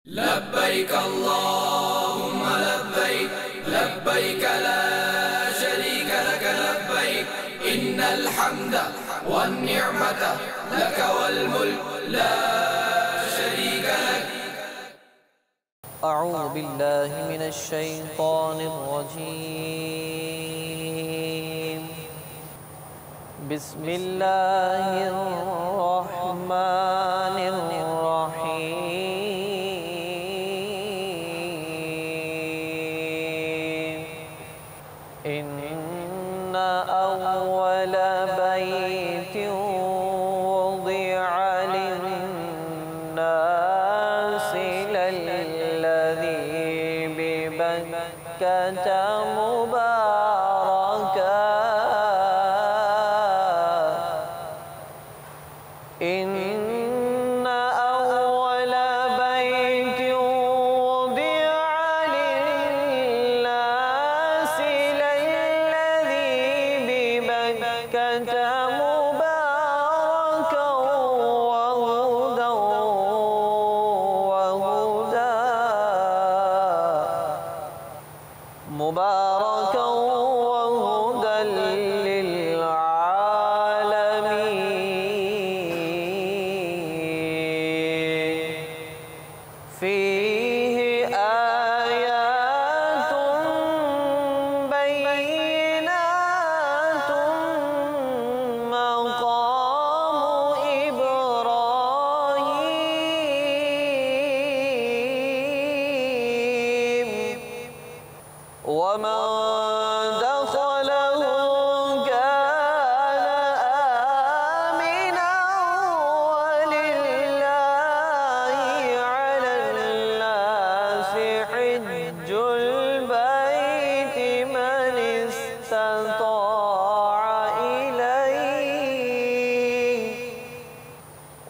لبيك اللهم لبيك لبيك لا شريك لك لبيك إن الحمد والنعمة لك والملك لا شريك لك. أعوذ بالله من الشيطان الرجيم. بسم الله الرحمن الرحيم. إن أول بيت وضع للناس للذي ببكة مباركا إن أول بيت وضع للناس للذي ببكة مباركا وهدى للعالمين. فيه آيات بينات مقام إبراهيم ومن دخله كان آمنا ولله على الناس حج البيت من استطاع إليه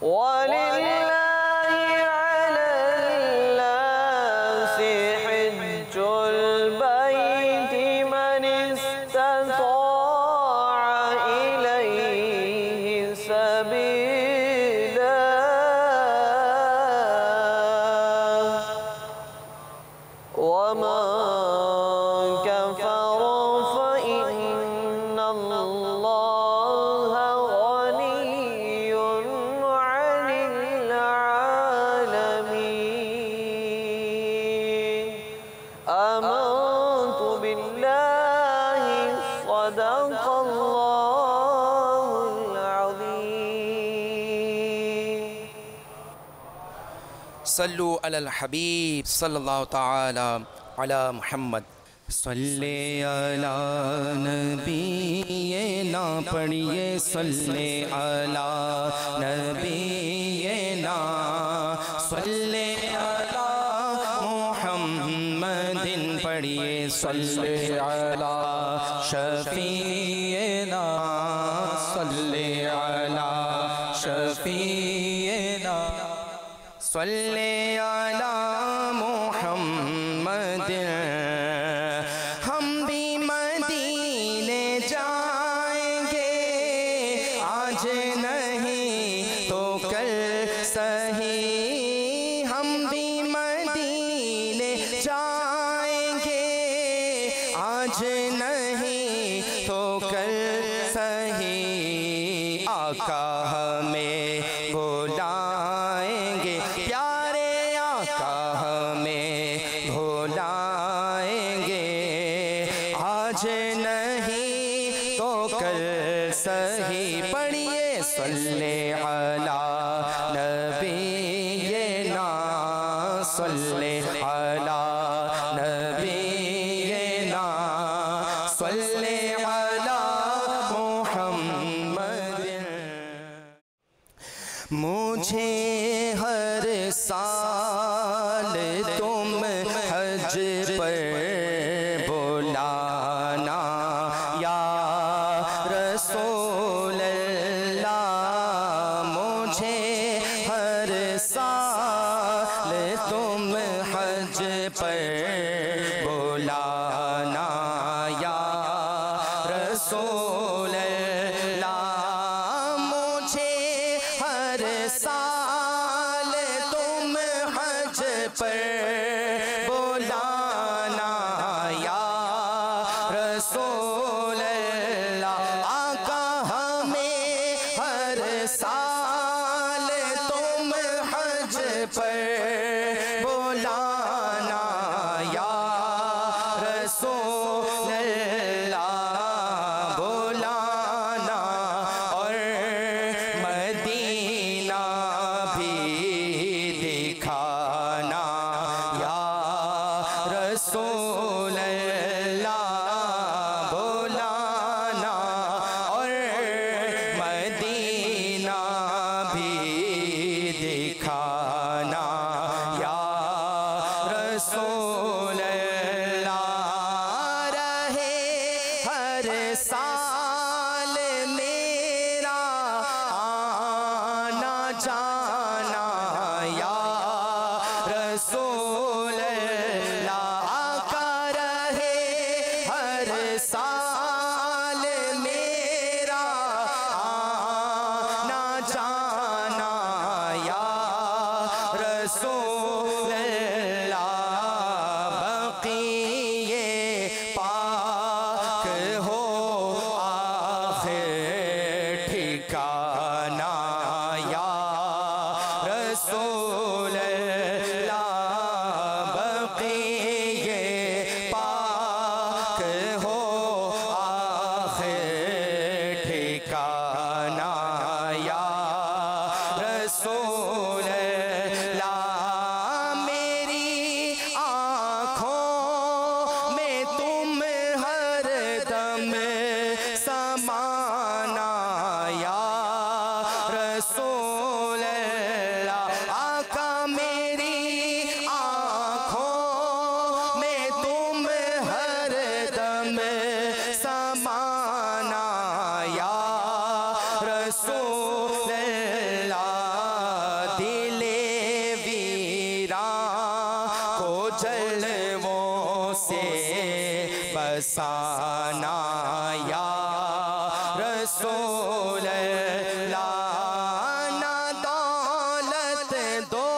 ولله على الناس حج البيت من استطاع إليه سبيلا ومن كفر فإن الله غني عن العالمين. آمنت بالله صدق الله العظيم. صلو علی الحبیب صلی اللہ تعالی علی محمد. صلی علی نبینا پڑھیے صلی علی نبینا صلی علی محمد پڑھیے صلی علی شفیعنا صلی علی شفیعنا صلی علی محمد. ہم بھی مدینے جائیں گے آج نہیں تو کل صحیح. ہم بھی مدینے جائیں گے آج نہیں تو کل صحیح. آقا ہمیں بلائیں گے پیارے آقا ہمیں بلائیں گے آج نہیں تو کل صحیح. پڑھیے صلی علی نبینا صلی علی نبینا صلی علی محمد. مجھے ہر سال تم حج پر بلانا یا رسول اللہ. مجھے ہر سال تم حج پر بلانا یا رسول اللہ. مجھے ہر سال تم حج پر بلانا یا رسول اللہ آقا ہمیں ہر سال تم حج پر بلانا یا رسول اللہ بلانا اور مدینہ بھی دکھانا یا رسول اللہ بلانا اور مدینہ بھی دکھانا یا رسول اللہ رہے ہر سال میرا آنا جانا یا رسول اللہ آقا رہے ہر سال میرا آنا جانا یا رسول اللہ بقیے پاک ہو آخر ٹھکانا یا رسول اللہ بقیے پاک ہو آخر ٹھکانا یا رسول اللہ میری آنکھوں میں تم ہر دم سمانا یا رسول اللہ آقا میری آنکھوں میں تم ہر دم سمانا یا رسول اللہ دل ویران کو جلووں سے بسانا یا رسول اللہ نہ دولت دو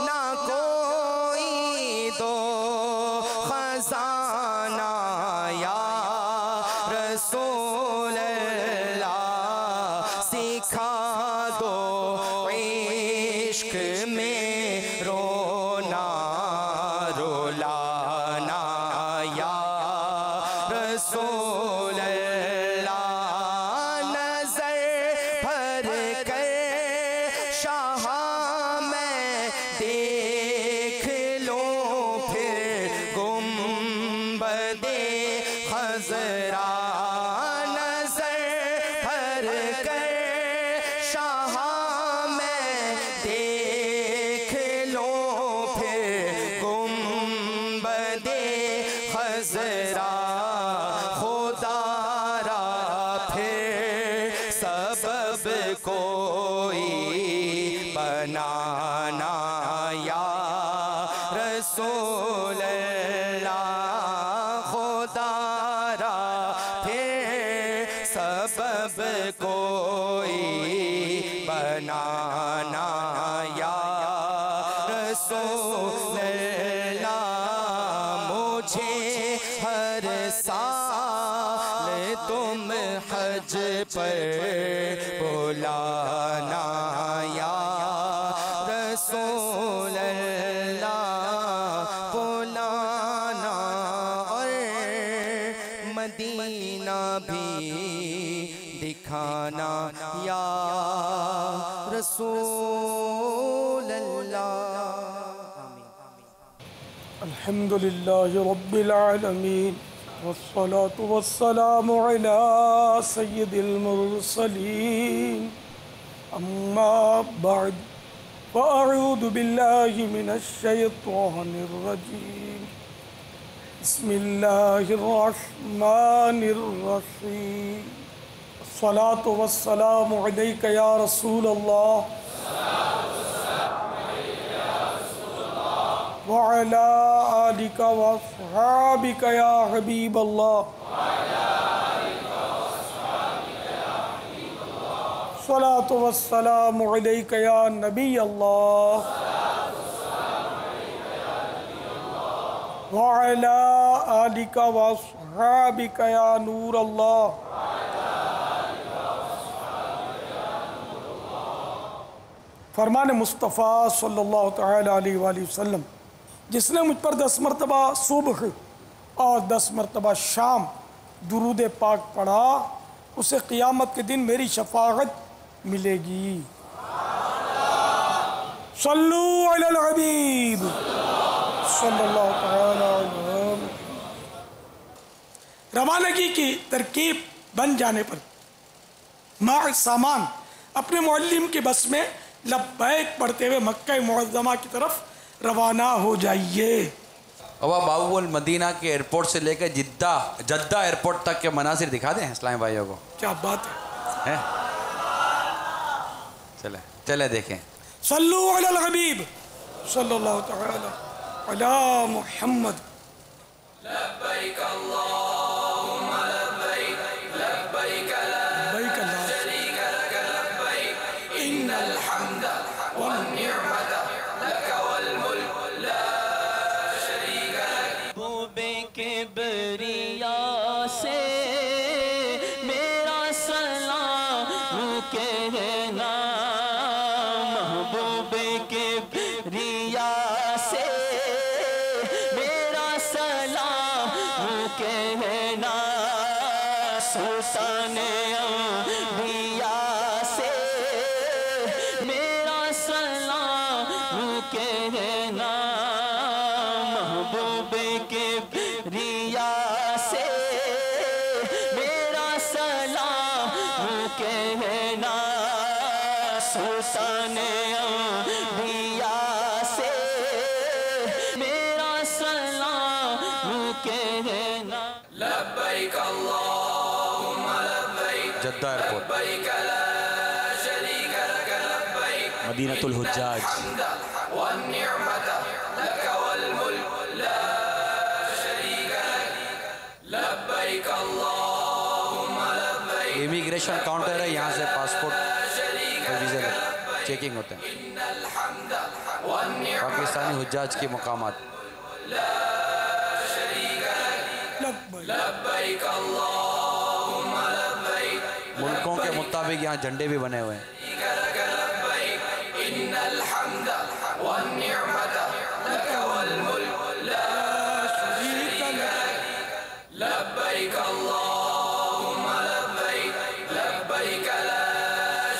نہ کوئی دو خزانہ یا رسول اللہ سکھا دو عشق میں رونا رولانا یا رسول اللہ نظر بھر کر شاہ میں دیکھ لوں پھر گنبد خضرا نظر بھر کر شاہ میں دیکھ لوں پھر گنبد خضرا خدا را پھر سبب کوئی بنانا یا رسول اللہ خدا را پھر سبب کوئی بنانا یا رسول اللہ مجھے ہر سال تم حج پر بلانا یا رسول اللہ بلانا اور مدینہ بھی دکھانا یا رسول اللہ الحمد لله رب العالمين والصلاة والسلام على سيد المرسلين أما بعد فأعوذ بالله من الشيطان الرجيم بسم الله الرحمن الرحيم الصلاة والسلام عليك يا رسول الله وعلى آلك وأصحابك يا حبيب الله الصلاة والسلام عليك يا نبي الله وعلی آلک واصحابک یا نور اللہ. فرمان مصطفیٰ صلی اللہ تعالی علیہ وآلہ وسلم، جس نے مجھ پر 10 مرتبہ صبح اور 10 مرتبہ شام درود پاک پڑھا، اسے قیامت کے دن میری شفاعت ملے گی. صلو علی الحبیب صلی اللہ تعالی علیہ وسلم. روانگی کی ترکیب بن جانے پر مع سامان اپنے معلم کے بس میں لبیک پڑھتے ہوئے مکہ معظمہ کی طرف روانہ ہو جائیے. ابا بابو المدینہ کے ایئرپورٹ سے لے کر جدہ ایئرپورٹ تک کے مناظر دکھا دیں اسلامی بھائیوں کو. کیا بات ہے. چلے دیکھیں. صلو علی الحبیب صلی اللہ تعالی علی محمد. لبیک اللہم لبیک لبیک لا لبیک اللہ شریک لک لبیک ان الحمد والنعمت لک والملک لا شریک لک. محبوب کبریا سے میرا سلام کہنا، محبوب کبریا سے میرا سلام کہنا، سلطان انبیاء سے میرا سلام کہنا، محبوب کبریا سے میرا سلام کہنا، سلطان انبیاء سے میرا سلام کہنا. لبیک اللہم لبیک جدہ ایئرپورٹ لبیک لا شریک لک لبیک مدینۃ الحجاج. الحمد والنعمت لک والملک لا شریک لک. لبیک اللہم لبیک امیگریشن کاؤنٹر ہے، یہاں سے پاسپورٹ اور ویزا چیکنگ ہوتے ہیں. ان الحمد والنعمت پاکستانی حجاج کے مقامات. لبیک. لبیک اللہم لبیک ملکوں کے مطابق یہاں جھنڈے بھی بنے ہوئے ہیں. لک لبیک ان الحمد والنعمت لک والملک لا شریک لک. لبیک اللہم لبیک لبیک لا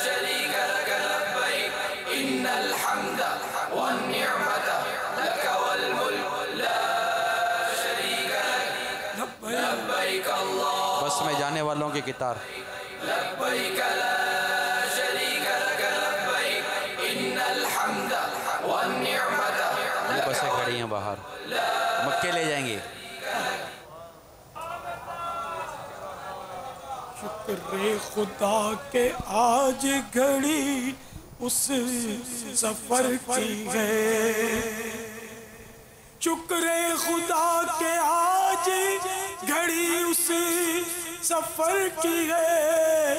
شریک لک لبیک ان الحمد والنعمت لک والملک لا شریک لک. لبیک اللہم بس میں جانے والوں کی قطار. لبیک لا شریک لک لبیک ان الحمد والنعمت یہ بسیں کھڑی ہیں باہر، مکے لے جائیں گے. شکر خدا کہ آج گھڑی اس سفر کی ہے. شکر خدا کہ آج گھڑی اس سفر کی ہے،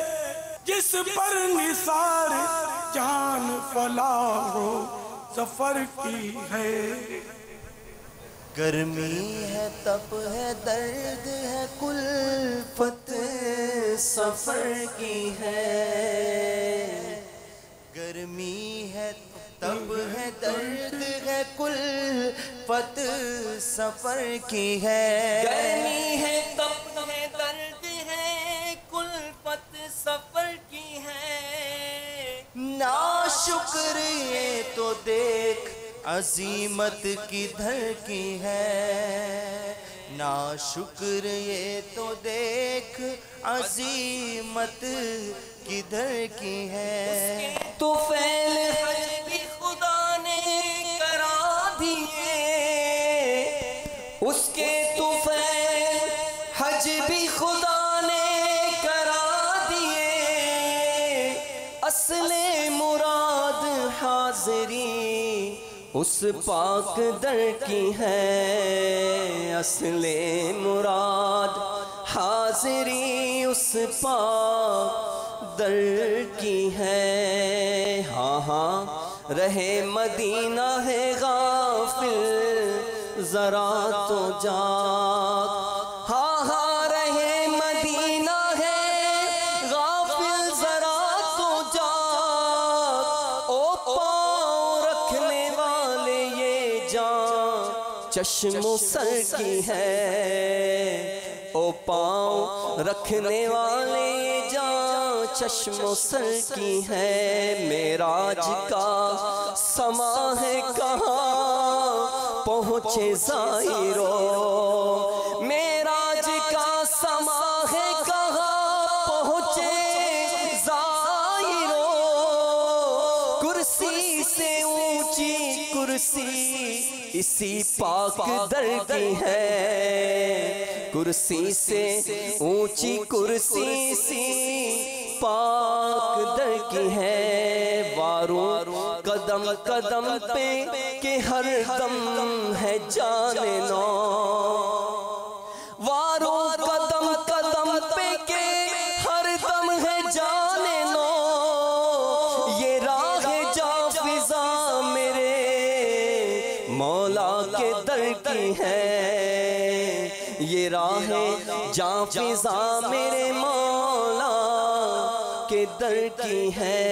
جس پر نثار جان فلاح و ظفر کی ہے. گرمی ہے، تپ ہے، درد ہے، کلفت سفر کی ہے. گرمی ہے، تب ہے، درد ہے، کلفت سفر کی ہے. گرمی ہے، تب ہے، درد ہے، کلفت سفر کی ہے. ناشکر یہ تو دیکھ عظیمت کدھر کی ہے. ناشکر یہ تو دیکھ عظیمت کدھر کی ہے. تو فعل حج بھی خدا نے کرا دیے، اس کے تو فعل حج بھی خدا نے کرا دیے. اصل مراد حاضری اس پاک در کی ہے. اصل مراد حاضری اس پاک در کی ہے. ہاں ہاں رہے مدینہ ہے غافل ذرا تو جاگ، ہاں ہاں رہے مدینہ ہے غافل ذرا تو جاگ، او پاؤں رکھنے والے یہ جان چشم و سر کی ہے، او پاؤں رکھنے والے یہ جان چشم و سر کی ہے، معراج کا سما ہے کہاں پہنچے زائرو، معراج کا سما ہے کہاں پہنچے زائرو، کرسی سے اونچی کرسی اسی پاک در کی ہے، کرسی سے اونچی کرسی اسی پاک در کی ہے، وارو قدم قدم پہ کہ ہر دم ہے جان نو، وارو قدم قدم پہ کہ ہر دم ہے جان نو، یہ راہ جا فضا میرے مولا کے در کی ہے، یہ راہ جا فضا میرے مولا کے در کی ہے۔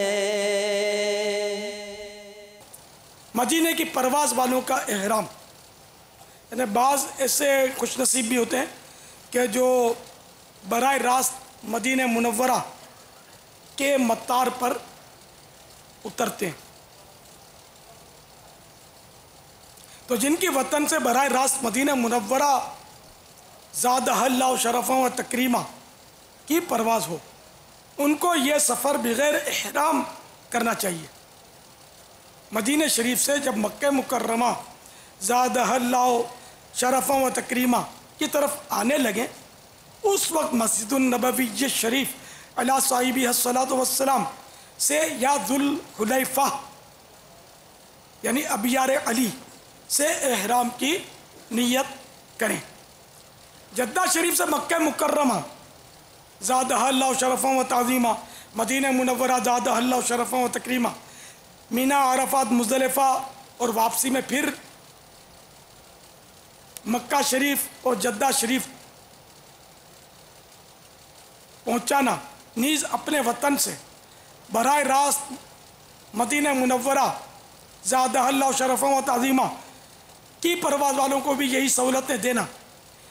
مدینے کی پرواز والوں کا احرام، یعنی بعض ایسے خوش نصیب بھی ہوتے ہیں کہ جو براہ راست مدینہ منورہ کے مطار پر اترتے ہیں، تو جن کی وطن سے براہ راست مدینہ منورہ زادہ اللہ شرفا و تکریمہ کی پرواز ہو، ان کو یہ سفر بغیر احرام کرنا چاہیے۔ مدینہ شریف سے جب مکہ مکرمہ زادہ اللہ شرفا و تکریمہ کی طرف آنے لگیں، اس وقت مسجد النبوی شریف علی صاحبہ الصلاۃ والسلام سے یا ذوالحلیفہ یعنی ابیار علی سے احرام کی نیت کریں۔ جدہ شریف سے مکہ مکرمہ زادہ اللہ شرفا و تعظیمہ، مدینہ منورہ زادہ اللہ شرفا و تکریمہ، مینا عرفات مزدلفہ اور واپسی میں پھر مکہ شریف اور جدہ شریف پہنچانا، نیز اپنے وطن سے براہ راست مدینہ منورہ زادہ اللہ شرفا و تعظیمہ کی پرواز والوں کو بھی یہی سہولتیں دینا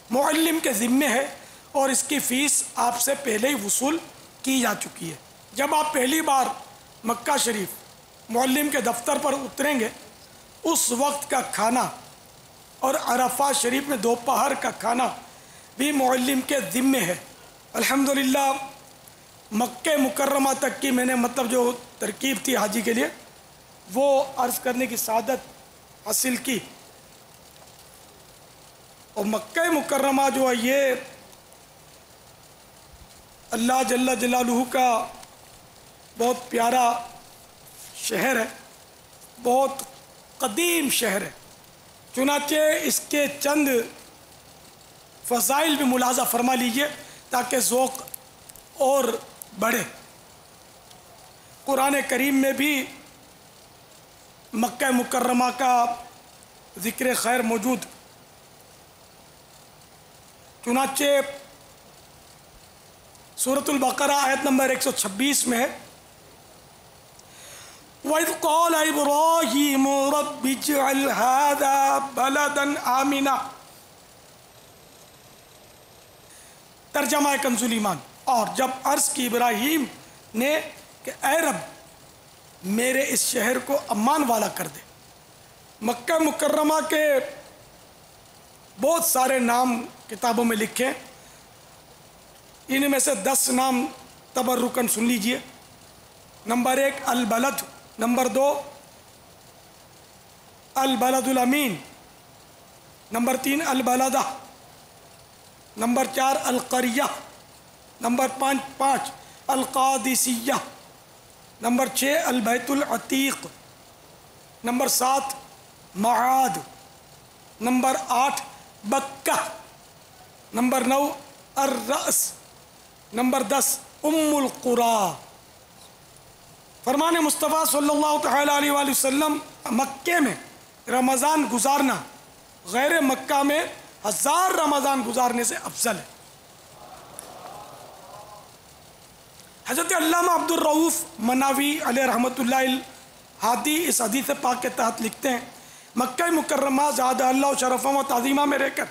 معلم کے ذمے ہے، اور اس کی فیس آپ سے پہلے ہی وصول کی جا چکی ہے۔ جب آپ پہلی بار مکہ شریف معلم کے دفتر پر اتریں گے، اس وقت کا کھانا اور عرفات شریف میں دوپہر کا کھانا بھی معلم کے ذمے ہے۔ الحمدللہ مکہ مکرمہ تک کی میں نے جو ترکیب تھی حاجی کے لیے وہ عرض کرنے کی سعادت حاصل کی، اور مکہ مکرمہ جو ہے یہ اللہ جل جلالہ کا بہت پیارا شہر ہے، بہت قدیم شہر ہے، چنانچہ اس کے چند فضائل بھی ملاحظہ فرما لیجئے تاکہ ذوق اور بڑھے۔ قرآن کریم میں بھی مکہ مکرمہ کا ذکر خیر موجود، چنانچہ سورۃ البقرہ آیت نمبر 126 میں ہے، وَإِذْ قَالَ إِبْرَاهِيمُ رَبِّ اجْعَلْ هَذَا بَلَدًا آمِنًا۔ ترجمہ کنز ایمان، اور جب عرض کی ابراہیم نے کہ اے رب میرے اس شہر کو امان والا کر دے۔ مکہ مکرمہ کے بہت سارے نام کتابوں میں لکھے، ان میں سے 10 نام تبرکن سن لیجئے۔ نمبر 1 البلد، نمبر 2 البلد الامین، نمبر 3 البلدہ، نمبر 4 القریہ، نمبر 5 القادسیہ، نمبر 6 البیت العتیق، نمبر 7 معاد، نمبر 8 بکہ، نمبر 9 الرأس، نمبر 10 القرى۔ فرمان مصطفیٰ صلی اللہ تعالیٰ علیہ وآلہ وسلم، مکے میں رمضان گزارنا غیر مکہ میں 1000 رمضان گزارنے سے افضل ہے۔ حضرت علامہ عبد الرؤوف مناوی علیہ رحمۃ اللہ الہادی اس حدیث پاک کے تحت لکھتے ہیں مکہ مکرمہ زادہ اللہ شرفہ و تعظیمہ میں رہ کر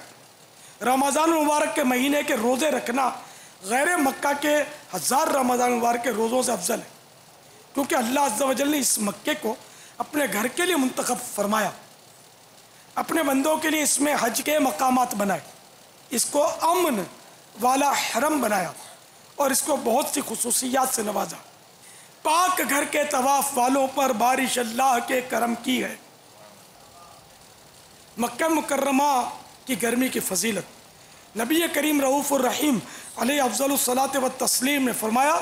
رمضان المبارک کے مہینے کے روزے رکھنا غیر مکہ کے 1000 رمضان مبارک کے روزوں سے افضل ہے، کیونکہ اللہ عز و جل نے اس مکے کو اپنے گھر کے لیے منتخب فرمایا، اپنے بندوں کے لیے اس میں حج کے مقامات بنائے، اس کو امن والا حرم بنایا اور اس کو بہت سی خصوصیات سے نوازا۔ پاک گھر کے طواف والوں پر بارش اللہ کے کرم کی ہے۔ مکہ مکرمہ کی گرمی کی فضیلت، نبی کریم رؤوف الرحیم علیہ افضل الصلاۃ والتسلیم نے فرمایا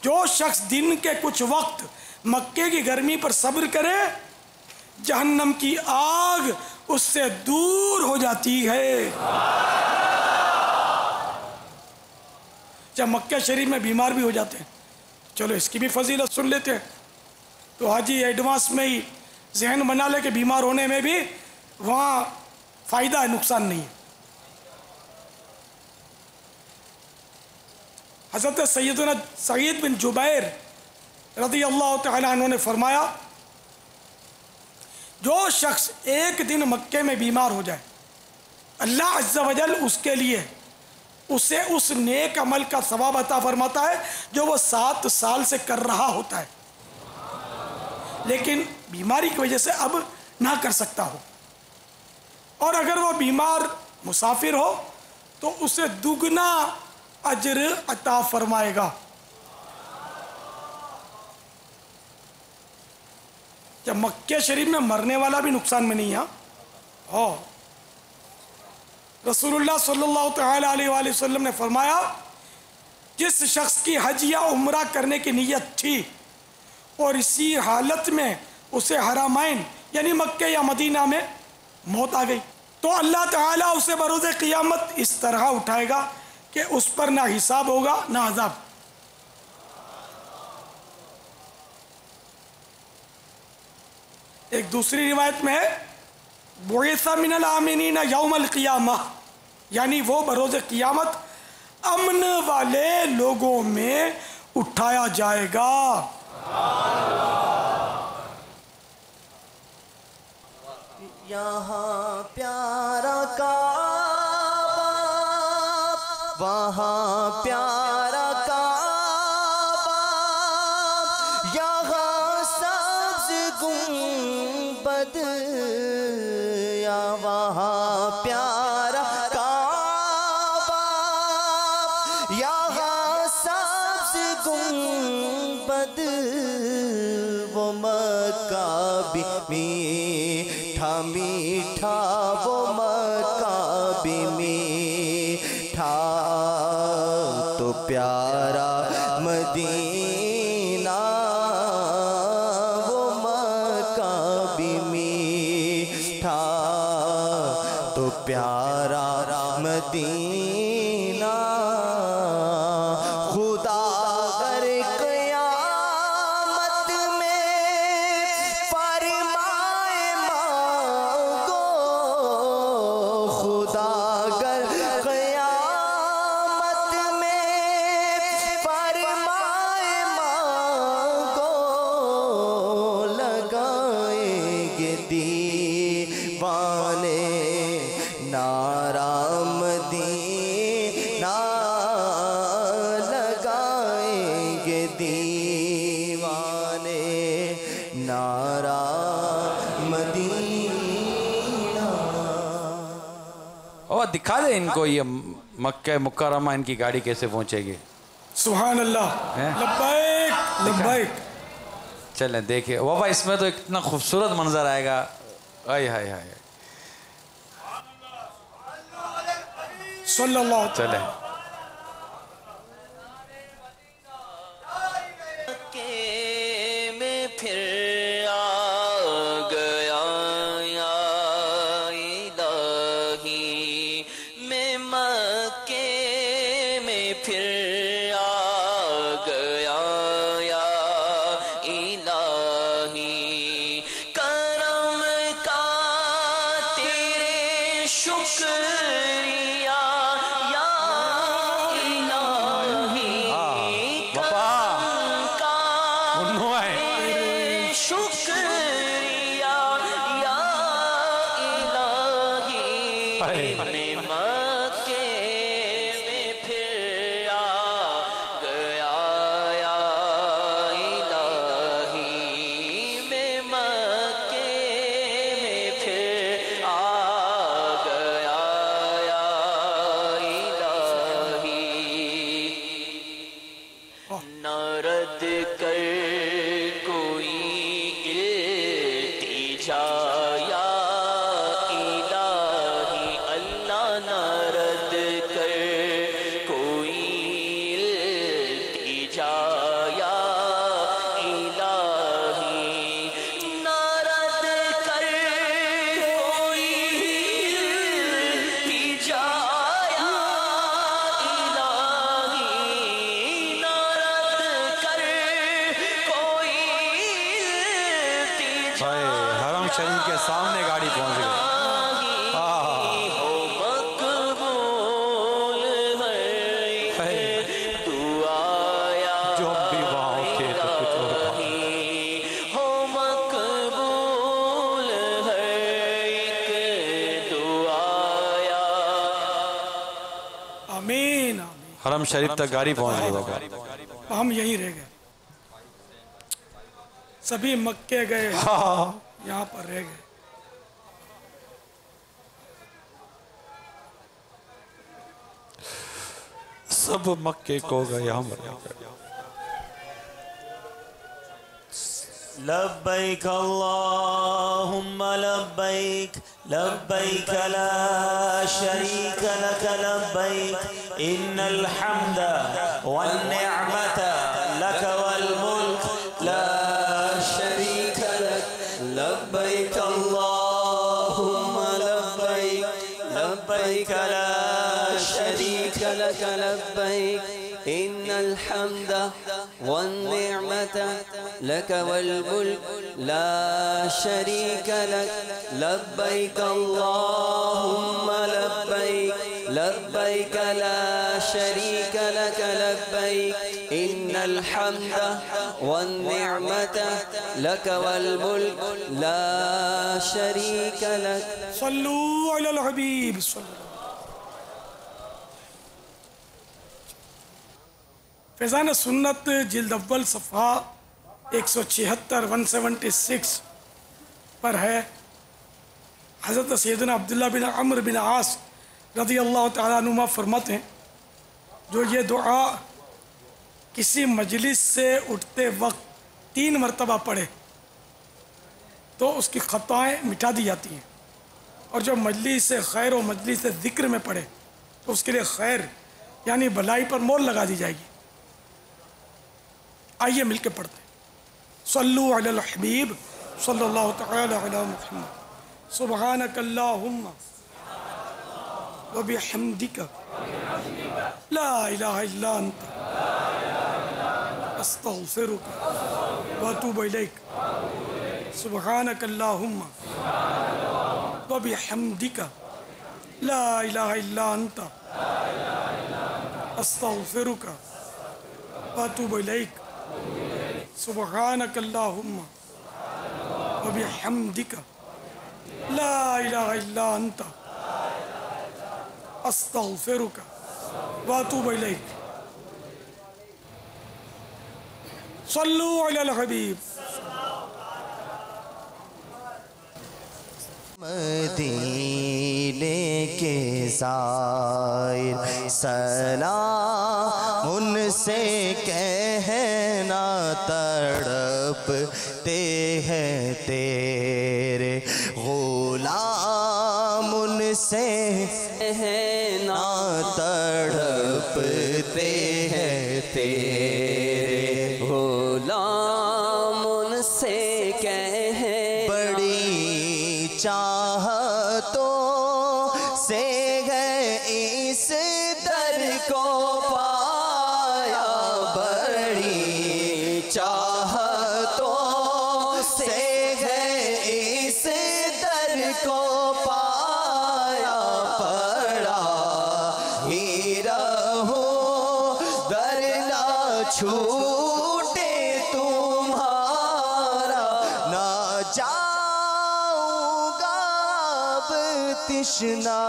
جو شخص دن کے کچھ وقت مکے کی گرمی پر صبر کرے جہنم کی آگ اس سے دور ہو جاتی ہے۔ جب مکہ شریف میں بیمار بھی ہو جاتے ہیں، چلو اس کی بھی فضیلت سن لیتے ہیں، تو حاجی ایڈوانس میں ہی ذہن بنا لے کہ بیمار ہونے میں بھی وہاں فائدہ ہے، نقصان نہیں ہے۔ حضرت سیدنا سعید بن جبیر رضی اللہ تعالی عنہ نے فرمایا جو شخص ایک دن مکے میں بیمار ہو جائے اللہ عز و جل اس کے لیے اسے اس نیک عمل کا ثواب عطا فرماتا ہے جو وہ 7 سال سے کر رہا ہوتا ہے، لیکن بیماری کی وجہ سے اب نہ کر سکتا ہو، اور اگر وہ بیمار مسافر ہو تو اسے دگنا اجر عطا فرمائے گا۔ جب مکہ شریف میں مرنے والا بھی نقصان میں نہیں ہے، ہاں رسول اللہ صلی اللہ تعالی علیہ وآلہ وسلم نے فرمایا جس شخص کی حج یا عمرہ کرنے کی نیت تھی اور اسی حالت میں اسے حرمین یعنی مکہ یا مدینہ میں موت آ گئی تو اللہ تعالیٰ اسے بروز قیامت اس طرح اٹھائے گا کہ اس پر نہ حساب ہوگا نہ عذاب۔ ایک دوسری روایت میں ہے بعث من الآمنین یوم القیامہ، یعنی وہ بروز قیامت امن والے لوگوں میں اٹھایا جائے گا۔ یہاں پیارا کعبہ وہاں پیارا کعبہ، یہاں سبز گنبد یا وہاں پیارا کعبہ، یہاں سبز گنبد وہ مکہ بھی میٹھا میٹھا، وہ مکہ بھی میٹھا، تو پیارا مدینہ وہ مکہ بھی میٹھا، تو پیارا مدینہ۔ خدا گر قیامت میں فرمائے مانگو، خدا گر قیامت میں فرمائے مانگو، لگائیں گے دیوانے نعرہ مدینہ، لگائیں گے دیوانے نعرہ مدینہ۔ اور دکھا دے ان کو یہ مکہ مکرمہ ان کی گاڑی کیسے پہنچے گی۔ سبحان اللہ، ہیں؟ لبیک لبیک۔ چلیں دیکھیں بابا، اس میں تو اتنا خوبصورت منظر آئے گا، آئے ہائے ہائے۔ صلی اللہ علیہ وسلم۔ چلیں مکے میں پھر آ گیا یا الہی، میں مکے میں پھر آ گیا یا الہی، کرم شکریہ یا الہی وفا کا انہوں ہے شکریہ یا الہی میں مکے میں پھر آ گیا یا الہی میں مکے میں پھر آ گیا یا الہی نہ رد کر کوئی التجا یا الہی اللہ نہ رد کر کوئی التجا یا الہی نہ رد کر کوئی التجا یا الہی نہ رد کر کوئی التجا حرم شریف کے سامنے گاڑی پہنچ گئی ہو مقبول ہے دعا یا جو ہم بھی وہاں ہوتے تو کچھ اور تھا ہو مقبول ہے ایک دعا یا آمین آمین حرم شریف تک گاڑی پہنچ گئی بابا ہم یہیں رہ گئے سبھی مکے گئے یہاں پر رہ گئے سب مکے کو گئے ہم رہ گئے لبيك اللهم لبيك لبيك لا شريك لك لبيك إن الحمد والنعمة لك والملك لا شريك لك لبيك اللهم لبيك لبيك لا شريك لك لبيك إن الحمد والنعمة لك والملك لا شريك لك لبيك اللهم لبيك لبيك لا شريك لك لبيك إن الحمد والنعمة لك والملك لا شريك لك صلوا علی الحبیب صلی اللہ فیضان سنت جلد اول صفحہ 176 176 پر ہے حضرت سیدنا عبداللہ بن عمرو بن عاص رضی اللہ تعالیٰ عنہما فرماتے ہیں جو یہ دعا کسی مجلس سے اٹھتے وقت 3 مرتبہ پڑھے تو اس کی خطائیں مٹا دی جاتی ہیں اور جو مجلس خیر و مجلس ذکر میں پڑھے تو اس کے لیے خیر یعنی بھلائی پر مول لگا دی جائے گی آئیے مل کے پڑھتے ہیں صلو علی الحبیب صلی اللہ تعالی علی محمد سبحانک اللہم و بحمدک لا الہ الا انت استغفرک و اتوب الیک سبحانک اللہم و بحمدک لا الہ الا انت استغفرک و اتوب الیک سبحانک اللہم و بحمدک لا الہ الا انت استغفرک و اتوب الیک صلو علی الحبیب مدینے کے زائر سلام ان سے کہنا تڑپتے ہیں تیرے غلام ان سے کہنا تڑپتے ہیں تیرے غلام ان سے بڑی چاہتوں سے گئے اس در کو پایا بڑی چاہتوں سے گئے اس در کو پایا چھوٹے تمہارا نہ جاؤں گا اب تشنا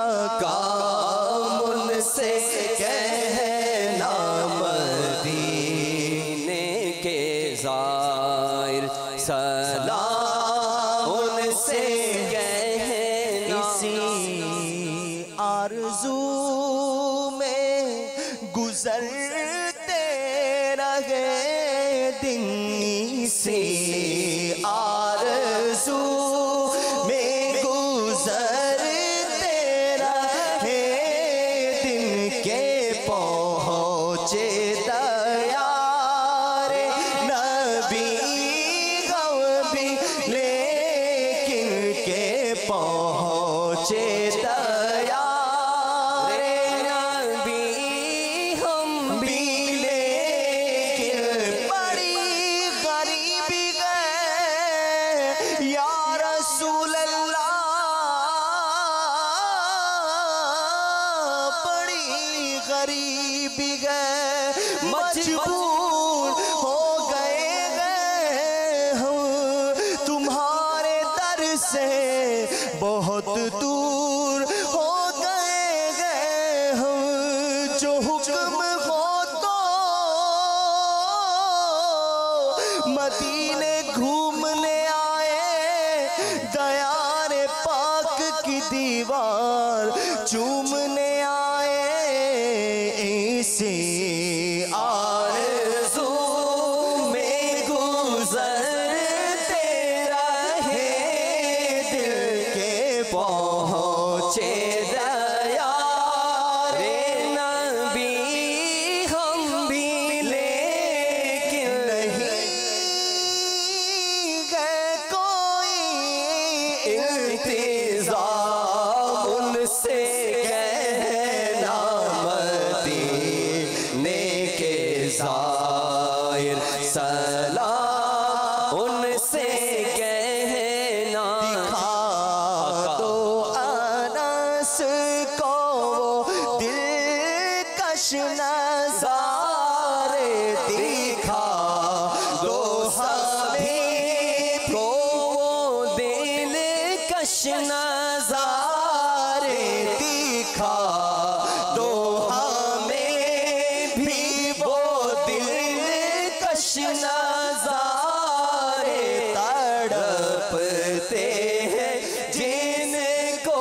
کام ان سے کہنا مدینے کے زائر سلام ان سے کہنا اسی آرزو میں گزرتے رہے دن اسی آرزو میں گزرتے رہے دن کے پہنچے دیار نبی غم بھی لیکن کے پہنچے دیار نبی ہم بھی لیکن بڑی غریبی گئے یا رسول اللہ بڑی غریبی گئے مجبور ہو گئے ہم تمہارے در سے بہت دور ہو گئے ہم جو حکم ہو تو مدینے گھومنے آئے دیار پاک کی دیوار چومنے آئے اسی آرزو میں گزرتے رہے دل کے پہنچے دیار نبی ہم بھی لیکن نہیں گئے کوئی انتظام ان سے کہنا مدینے کے زائر سلام ان سے کہنا دکھا دو انس کو دلکش نظارے دکھا دو حبیب کو دلکش نظارے دکھا دو ہمیں بھی وہ دلکش نظارے تڑپتے ہیں جن کو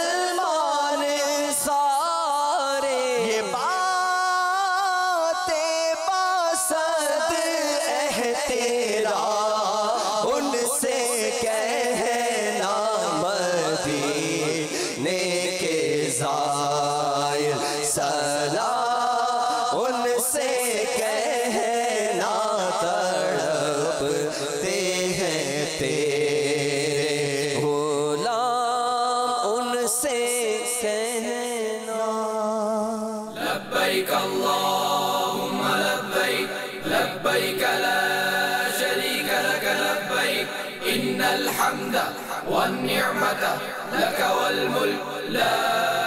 مسلمان سارے یہ باتیں باسد احترام ان سے کہنا مدینے کے زائر سلام ان سے کہنا تڑپتے ہیں تیرے غلام ان سے کہنا لبيك اللهم لبيك لبيك لا شريك لك لبيك إن الحمد والنعمة لك والملك لا